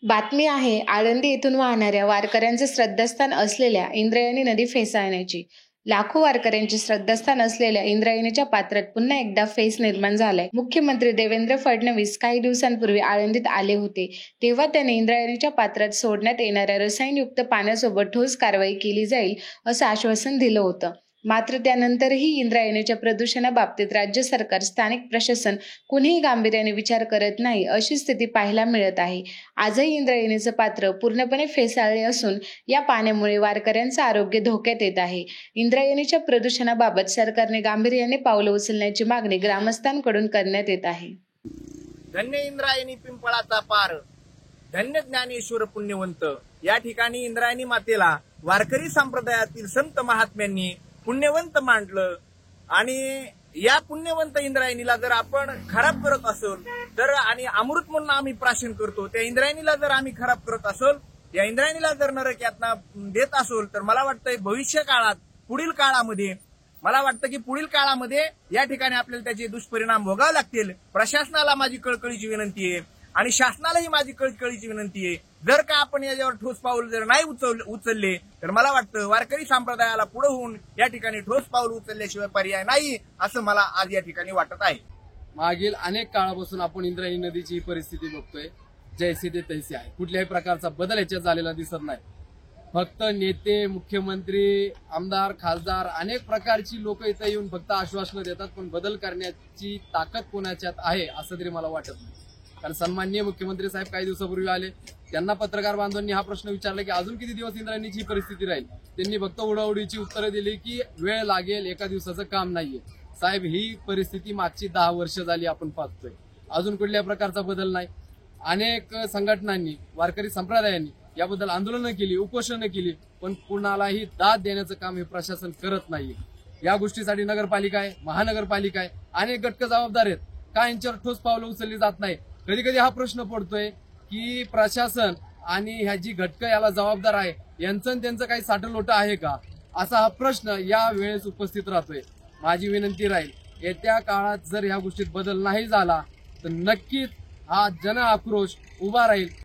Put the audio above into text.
बातमी आहे आळंदी येथून वाहणाऱ्या वारकऱ्यांचे श्रद्धास्थान असलेल्या इंद्रायणी नदी फेसाळण्याची. लाखो वारकऱ्यांचे श्रद्धास्थान असलेल्या इंद्रायणीच्या पात्रात पुन्हा एकदा फेस निर्माण झालाय. मुख्यमंत्री देवेंद्र फडणवीस काही दिवसांपूर्वी आळंदीत आले होते, तेव्हा त्यांनी इंद्रायणीच्या पात्रात सोडण्यात येणाऱ्या रसायनयुक्त पाण्यासोबत ठोस कारवाई केली जाईल असं आश्वासन दिलं होतं. मात्र त्यानंतरही इंद्रायणीच्या प्रदूषणाबाबतीत राज्य सरकार, स्थानिक प्रशासन कुणीही गांभीर्याने विचार करत नाही, अशी स्थिती पाहायला मिळत आहे. आजही इंद्रायणीचं पात्र पूर्णपणे फेसाळले असून या पाण्यामुळे वारकऱ्यांचं आरोग्य धोक्यात येत आहे. इंद्रायणीच्या प्रदूषणाबाबत सरकारने गांभीर्याने पावलं उचलण्याची मागणी ग्रामस्थांकडून करण्यात येत आहे. धन्य इंद्रायणी पिंपळाचा पार, धन्य ज्ञानेश्वर पुण्यवंत. या ठिकाणी इंद्रायणी मातेला वारकरी संप्रदायातील संत महात्म्यांनी पुण्यवंत मांडलं आणि या पुण्यवंत इंद्रायणीला जर आपण खराब करत असेल तर, आणि अमृत म्हणून आम्ही प्राशन करतो, त्या इंद्रायणीला जर आम्ही खराब करत असेल, या इंद्रायणीला जर नरक यातना देत असेल, तर मला वाटतंय भविष्य काळात, पुढील काळामध्ये मला वाटतं की पुढील काळामध्ये या ठिकाणी आपल्याला त्याचे दुष्परिणाम भोगावे लागतील. प्रशासनाला माझी कळकळीची विनंती आहे आणि शासनालाही माझी कळकळीची विनंती आहे, जर का आपण याच्यावर ठोस पाऊल जर नाही उचलले तर मला वाटतं वारकरी संप्रदायाला पुढे होऊन या ठिकाणी ठोस पाऊल उचलल्याशिवाय पर्याय नाही, असं मला आज या ठिकाणी वाटत आहे. मागील अनेक काळापासून आपण इंद्रायणी नदीची ही परिस्थिती बघतोय. जैसे ते तैसे आहे, कुठल्याही प्रकारचा बदल याच्यात झालेला दिसत नाही. फक्त नेते, मुख्यमंत्री, आमदार, खासदार अनेक प्रकारची लोक इथं येऊन फक्त आश्वासनं देतात, पण बदल करण्याची ताकद कोणाच्यात आहे असं तरी मला वाटत नाही. कारण सन्माननीय मुख्यमंत्री साहेब काही दिवसापूर्वी आले, त्यांना पत्रकार बांधवांनी हा प्रश्न विचारला की अजून किती दिवस इंद्रायणीची परिस्थिती राहील. त्यांनी फक्त उडाउडीची उत्तरं दिली की वेळ लागेल, एका दिवसाचं काम नाहीये. साहेब, ही परिस्थिती मागची 10 वर्ष झाली आपण पाहतोय, अजून कुठल्या प्रकारचा बदल नाही. अनेक संघटनांनी, वारकरी संप्रदायांनी याबद्दल आंदोलनं केली, उपोषणं केली, पण कुणालाही दाद देण्याचं काम हे प्रशासन करत नाहीये. या गोष्टीसाठी नगरपालिका आहे, महानगरपालिका आहे, अनेक घटक जबाबदार आहेत. का यांच्यावर ठोस पावलं उचलली जात नाही? कधी कधी हा प्रश्न पडतोय की प्रशासन आणि ह्या जी घटक याला जबाबदार आहे यांचं त्यांचं काही साठलोट आहे का, असा हा प्रश्न या वेळेस उपस्थित राहतोय. माझी विनंती राहील, येत्या काळात जर ह्या गोष्टीत बदल नाही झाला तर नक्कीच हा जन आक्रोश उभा राहील.